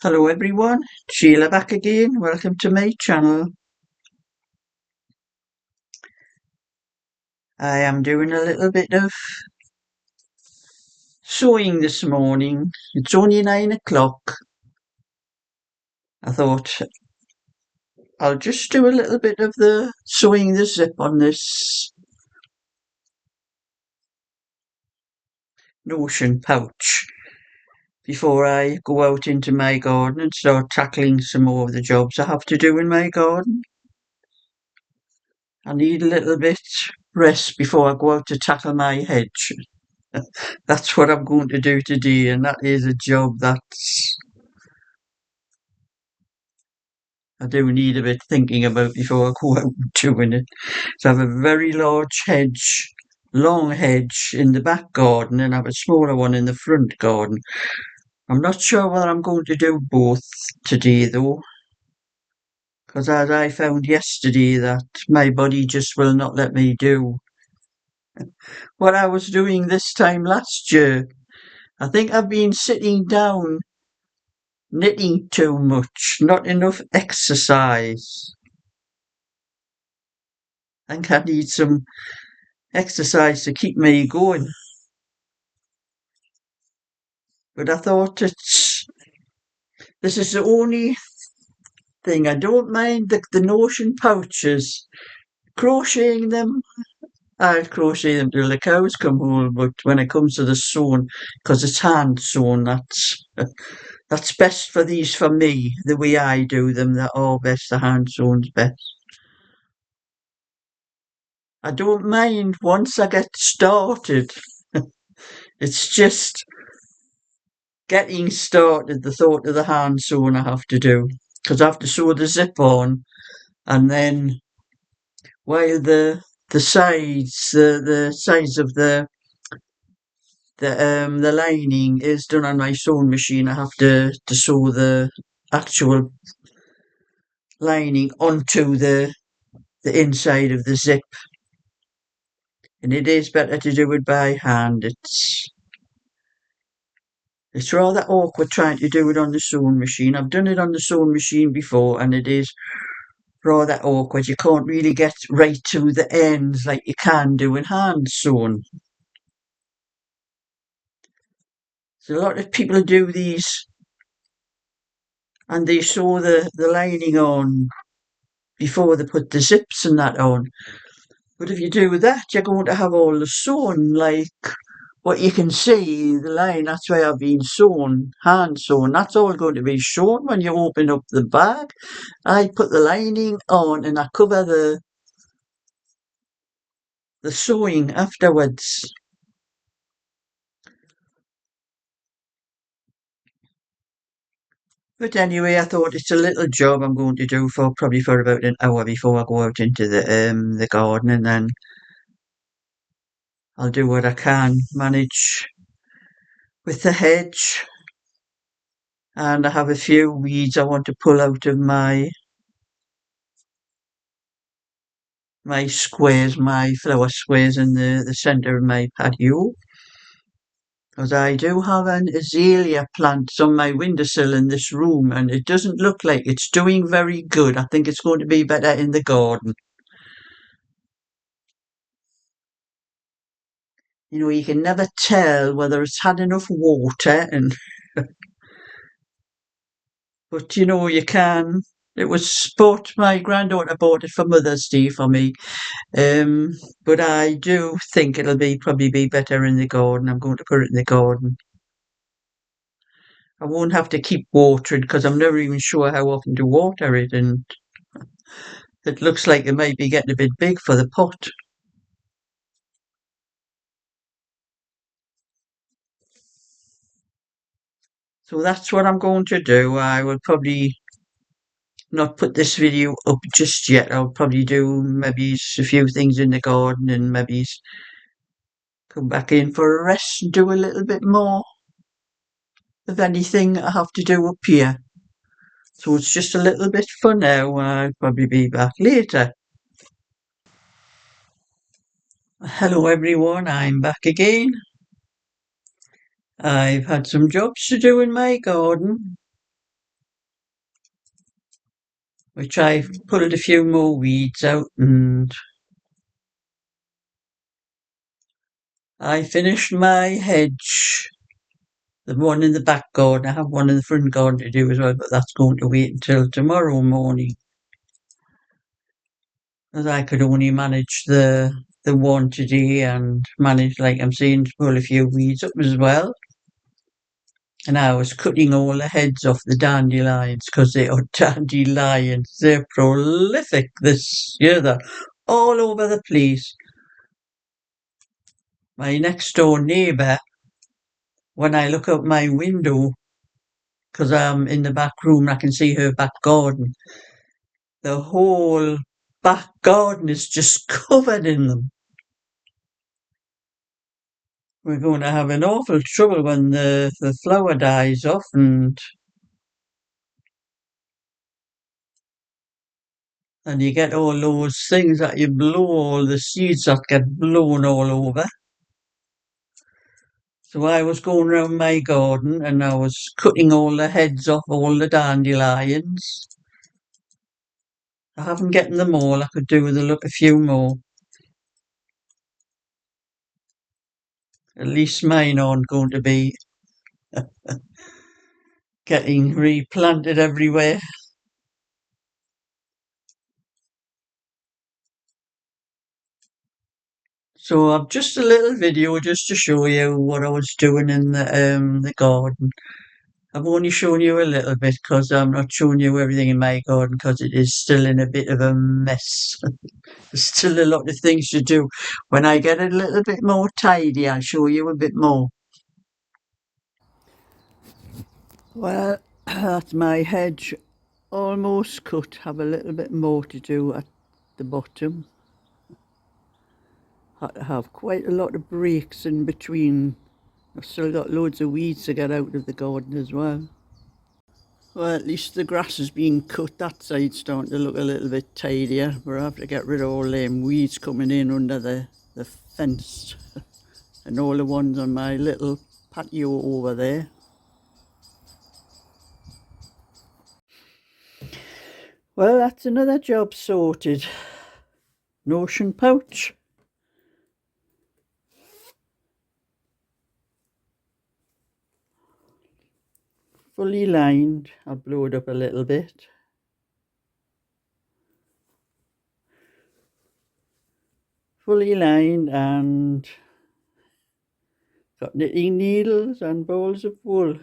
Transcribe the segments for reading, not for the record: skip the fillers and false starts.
Hello everyone, Sheila back again. Welcome to my channel. I am doing a little bit of sewing this morning. It's only 9 o'clock. I thought I'll just do a little bit of the sewing the zip on this Notion pouch before I go out into my garden and start tackling some more of the jobs I have to do in my garden. I need a little bit rest before I go out to tackle my hedge. That's what I'm going to do today, and that is a job that's I do need a bit thinking about before I go out doing it. So I have a very large hedge, long hedge in the back garden, and I have a smaller one in the front garden. I'm not sure whether I'm going to do both today though, because as I found yesterday that my body just will not let me do what I was doing this time last year. I think I've been sitting down knitting too much, not enough exercise. I think I need some exercise to keep me going. But I thought this is the only thing. I don't mind the Notion pouches. Crocheting them, I'll crochet them till the cows come home, but when it comes to the sewing, because it's hand sewn, that's best for these for me, the way I do them, they're all best, the hand sewn's best. I don't mind once I get started. It's just getting started, the thought of the hand sewing I have to do, because I have to sew the zip on, and then while the sides, the sides of the lining is done on my sewing machine, I have to sew the actual lining onto the inside of the zip, and it is better to do it by hand. It's rather awkward trying to do it on the sewing machine. I've done it on the sewing machine before, and it is rather awkward. You can't really get right to the ends like you can do in hand sewn. So a lot of people do these and they sew the lining on before they put the zips and that on. But if you do that, you're going to have all the sewn, like what you can see, the line, that's where I've been sewn, hand sewn. That's all going to be shown when you open up the bag. I put the lining on and I cover the sewing afterwards. But anyway, I thought it's a little job I'm going to do for probably for about an hour before I go out into the garden, and then I'll do what I can manage with the hedge. And I have a few weeds I want to pull out of my squares, my flower squares in the centre of my patio. Because I do have an azalea plant on my windowsill in this room, and it doesn't look like it's doing very good. I think it's going to be better in the garden. You know, you can never tell whether it's had enough water, and but you know, you can. It was bought, my granddaughter bought it for Mother's Day for me. Um, but I do think it'll probably be better in the garden. I'm going to put it in the garden. I won't have to keep watering because I'm never even sure how often to water it, and it looks like it might be getting a bit big for the pot. So that's what I'm going to do. I will probably not put this video up just yet. I'll probably do maybe a few things in the garden and maybe come back in for a rest and do a little bit more of anything I have to do up here. So it's just a little bit for now. I'll probably be back later. Hello everyone, I'm back again. I've had some jobs to do in my garden. which I've pulled a few more weeds out, and I finished my hedge, the one in the back garden. I have one in the front garden to do as well, but that's going to wait until tomorrow morning, as I could only manage the one today and manage, like I'm saying, to pull a few weeds up as well. And I was cutting all the heads off the dandelions because they are dandelions. They're prolific this year. They're all over the place. My next door neighbour, when I look out my window, because I'm in the back room, I can see her back garden. The whole back garden is just covered in them. We're going to have an awful trouble when the flower dies off, and you get all those things that you blow, all the seeds that get blown all over. So I was going round my garden and I was cutting all the heads off all the dandelions. I haven't gotten them all. I could do with a few more. At least mine aren't going to be getting replanted everywhere. So I've just a little video just to show you what I was doing in the garden. I've only shown you a little bit because I'm not showing you everything in my garden because it is still in a bit of a mess. There's still a lot of things to do. When I get a little bit more tidy, I'll show you a bit more. Well, that's my hedge almost cut. Have a little bit more to do at the bottom. Had to have quite a lot of breaks in between. I've still got loads of weeds to get out of the garden as well. Well, at least the grass is being cut. That side's starting to look a little bit tidier. But I have to get rid of all them weeds coming in under the fence and all the ones on my little patio over there. Well, that's another job sorted. Notion pouch. Fully lined. I'll blow it up a little bit. Fully lined and got knitting needles and balls of wool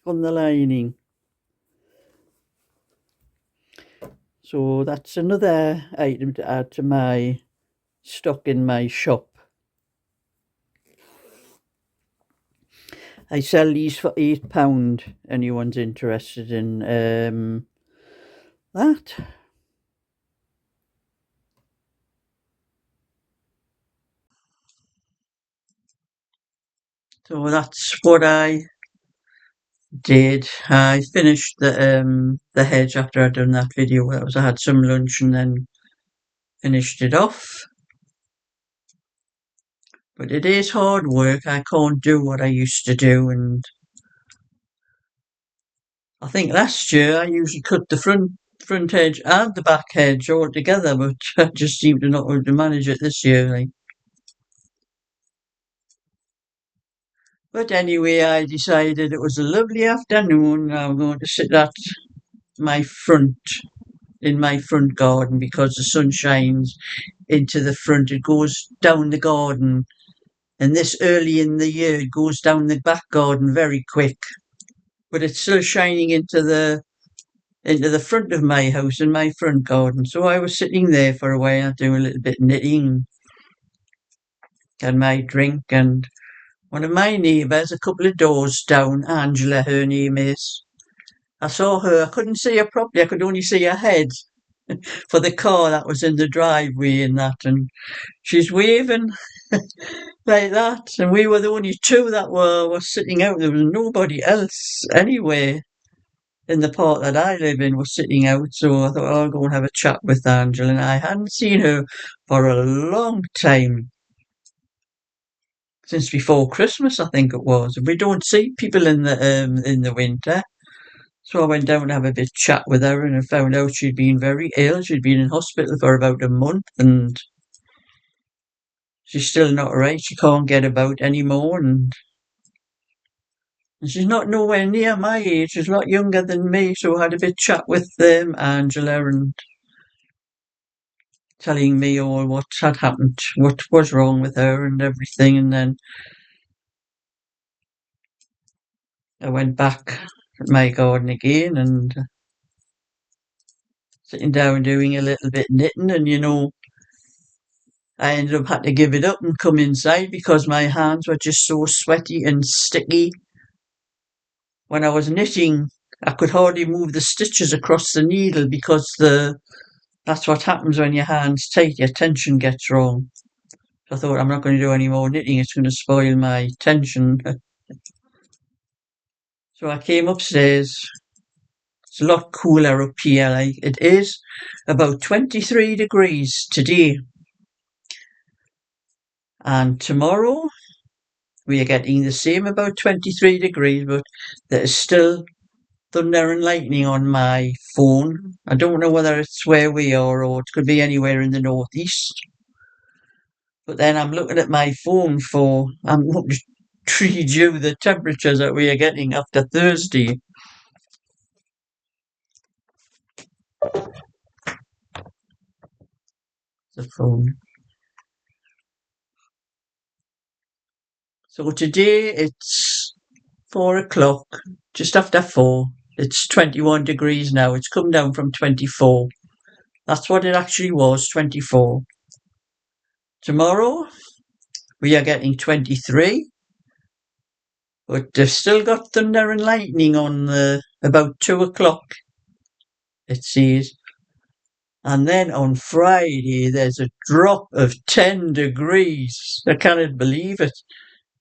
on the lining. So that's another item to add to my stock in my shop. I sell these for £8. Anyone's interested in that. So that's what I did. I finished the hedge after I'd done that video. I had some lunch and then finished it off. But it is hard work. I can't do what I used to do, and I think last year I usually cut the front hedge and the back hedge all together, but I just seem to not be able to manage it this year. Like. But anyway, I decided it was a lovely afternoon. I'm going to sit at my front in my front garden because the sun shines into the front. It goes down the garden, and this early in the year it goes down the back garden very quick. But it's still shining into the front of my house in my front garden. So I was sitting there for a while doing a little bit of knitting, had my drink, and one of my neighbours, a couple of doors down, Angela, her name is. I saw her. I couldn't see her properly. I could only see her head for the car that was in the driveway and that. And she's waving like that. And we were the only two that were sitting out. There was nobody else anywhere in the part that I live in was sitting out. So I thought, oh, I'll go and have a chat with Angela. And I hadn't seen her for a long time. Since before Christmas, I think it was. We don't see people in the winter. So I went down to have a bit chat with her and I found out she'd been very ill. She'd been in hospital for about a month and she's still not right. She can't get about anymore and she's not nowhere near my age. She's a lot younger than me. So I had a bit chat with Angela and telling me all what had happened, what was wrong with her and everything. And then I went back at my garden again and sitting down doing a little bit knitting and I ended up had to give it up and come inside because my hands were just so sweaty and sticky. When I was knitting, I could hardly move the stitches across the needle because that's what happens when your hand's tight, your tension gets wrong. So I thought I'm not going to do any more knitting, it's going to spoil my tension. So I came upstairs. It's a lot cooler up here. It is about 23 degrees today. And tomorrow we are getting the same, about 23 degrees, but there's still thunder and lightning on my phone. I don't know whether it's where we are or it could be anywhere in the northeast. But then I'm looking at my phone I'm looking to read you the temperatures that we are getting after Thursday. The phone. So today it's 4 o'clock, just after 4. It's 21 degrees now. It's come down from 24. That's what it actually was, 24. Tomorrow we are getting 23, but they've still got thunder and lightning on about 2 o'clock, it says. And then on Friday there's a drop of 10 degrees. I cannot believe it.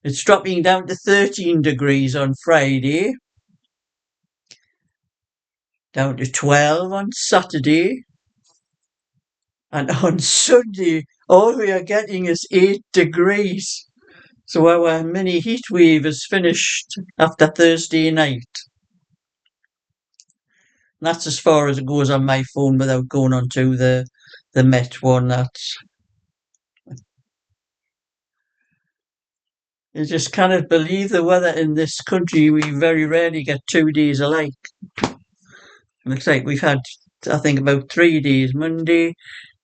It's dropping down to 13 degrees on Friday, down to 12 on Saturday, and on Sunday all we are getting is 8 degrees. So our mini heat wave is finished after Thursday night. And that's as far as it goes on my phone without going onto the Met one. You just cannot believe the weather in this country. We very rarely get 2 days alike. Looks like we've had, I think, about 3 days. Monday,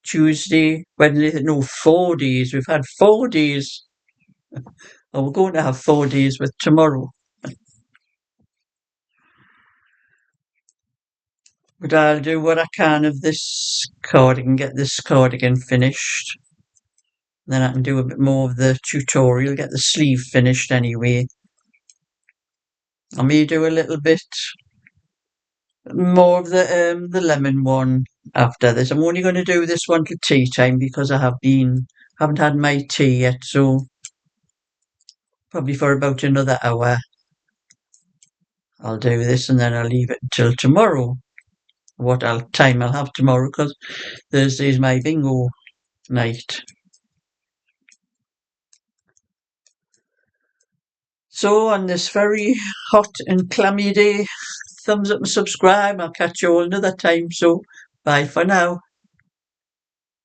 Tuesday, Wednesday, no, 4 days. We've had 4 days. And we're going to have 4 days with tomorrow. But I'll do what I can of this cardigan, get this cardigan finished. Then I can do a bit more of the tutorial, get the sleeve finished anyway. I may do a little bit more of the lemon one after this. I'm only going to do this one till tea time because haven't had my tea yet, so probably for about another hour I'll do this and then I'll leave it until tomorrow. Time I'll have tomorrow because Thursday's my bingo night. So on this very hot and clammy day, thumbs up and subscribe. I'll catch you all another time. So bye for now.